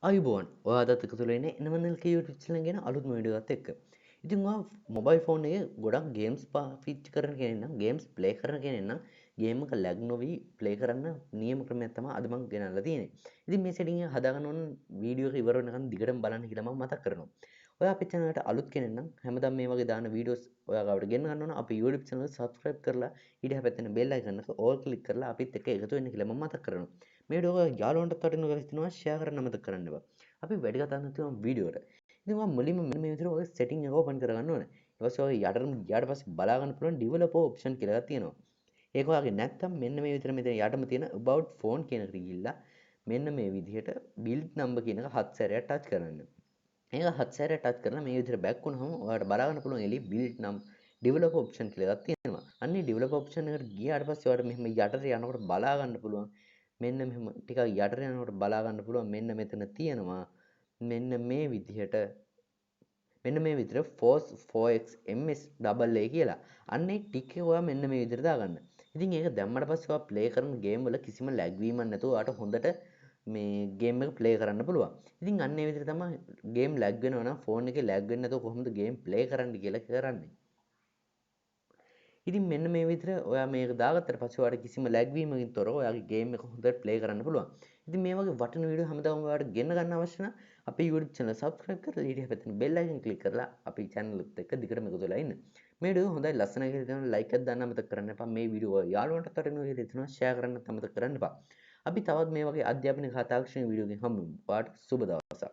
අයිබෝන් ඔයාදත් එකතු වෙලා ඉන්නේ එනමනල්ක YouTube channel එක ගැන අලුත්ම වීඩියෝ එකක් එක්ක. ඉතින් ඔයා මොබයිල් ෆෝන් එකේ ගොඩක් ගේම්ස් පාවිච්චි කරන කෙනෙක් නම් ගේම්ස් ප්ලේ කරන කෙනෙක් නම් ගේම් එක ලැග් නොවි ප්ලේ කරන්න නියම ක්‍රමයක් තමයි අද මම ගෙනල්ලා තියෙන්නේ. ඉතින් මේ සෙටින් එක හදාගන්න ඕන වීඩියෝ එක ඉවර වෙනකන් දිගටම බලන්න කියලා මම මතක් කරනවා. ඔයා අපේ channel එකට අලුත් කෙනෙක් නම් හැමදාම මේ වගේ දාන වීඩියෝස් ඔයා ගාවට ගෙන්න ගන්න ඕන. අපේ YouTube channel එක subscribe කරලා ඊට හැපැත්තෙන bell icon එක all click කරලා අපිත් එක්ක එකතු වෙන්න කියලා මම මතක් කරනවා. මේ වීඩියෝ එක යාළුවන්ටත් වටිනවා කියලා හිතනවා share කරන්න අමතක කරන්න එපා. අපි වැඩි කතා නැතුව වීඩියෝට. ඉතින් මම මුලින්ම මෙන්න මේ විදිහට ඔය setting එක open කරගන්න ඕනේ. ඊට පස්සේ ඔය යටටම ගියාට පස්සේ බලා ගන්න පුළුවන් developer option කියලා එකක් තියෙනවා. ඒක ඔයාගේ නැත්තම් මෙන්න මේ විදිහට මෙතන යටම තියෙන about phone කියන එකට ගිහිල්ලා මෙන්න මේ විදිහට build number කියන එක 7 සැරයක් touch කරන්න. ඒක 7 සැරයක් touch කරලා මේ විදිහට back වුණාම ඔයාලට බලා ගන්න පුළුවන් එළිය build number developer option කියලා එකක් තියෙනවා. අන්නේ developer option එකට ගියාට පස්සේ ඔයාලට මෙහෙම යටට යනකොට බලා ගන්න පුළුවන් මෙන්න මෙහෙම ටිකක් යටට යනකොට බලා ගන්න පුළුවන් මෙන්න මෙතන තියෙනවා මෙන්න මේ විදිහට force 4x ms double a කියලා. අන්න ඒ ටික එක ඔයා මෙන්න මේ විදිහට දාගන්න. ඉතින් ඒක දැම්මට පස්සේ ඔයා ප්ලේ කරන ගේම් වල කිසිම ලැග් වීමක් නැතුව ඔයාට හොඳට මේ ගේම් එක ප්ලේ කරන්න පුළුවන්. ඉතින් අන්න ඒ විදිහට තමයි ගේම් ලැග් වෙනවා නම් ෆෝන් එකේ ලැග් වෙන්නේ නැතුව කොහොමද ගේම් ප්ලේ කරන්න කියලා කරන්නේ. ඉතින් මෙන්න මේ විදිහට ඔයා මේක දාගත්තට පස්සේ ඔයාලට කිසිම ලැග් වීමකින් තොරව ඔයාගේ ගේම් එක හොඳට ප්ලේ කරන්න පුළුවන්. ඉතින් මේ වගේ වටින වීඩියෝ හැමදාම ඔයාලට ගෙන්න ගන්න අවශ්‍ය නම් අපේ YouTube channel subscribe කරලා ඊට පැත්තෙන් bell icon click කරලා අපේ channel එකත් එක්ක දිගටම එකතු වෙලා ඉන්න. මේ වීඩියෝ හොඳයි ලස්සනයි කියලා හිතනවා like එකක් දාන්න අමතක කරන්න එපා. මේ වීඩියෝ යාළුවන්ටත් වටිනවා කියලා හිතනවා share කරන්නත් අමතක කරන්න එපා. අපි තවත් මේ වගේ අධ්‍යාපනික කතාක්ෂණ වීඩියෝ එකකින් හම්බෙමු. ඔයාලට සුබ දවසක්.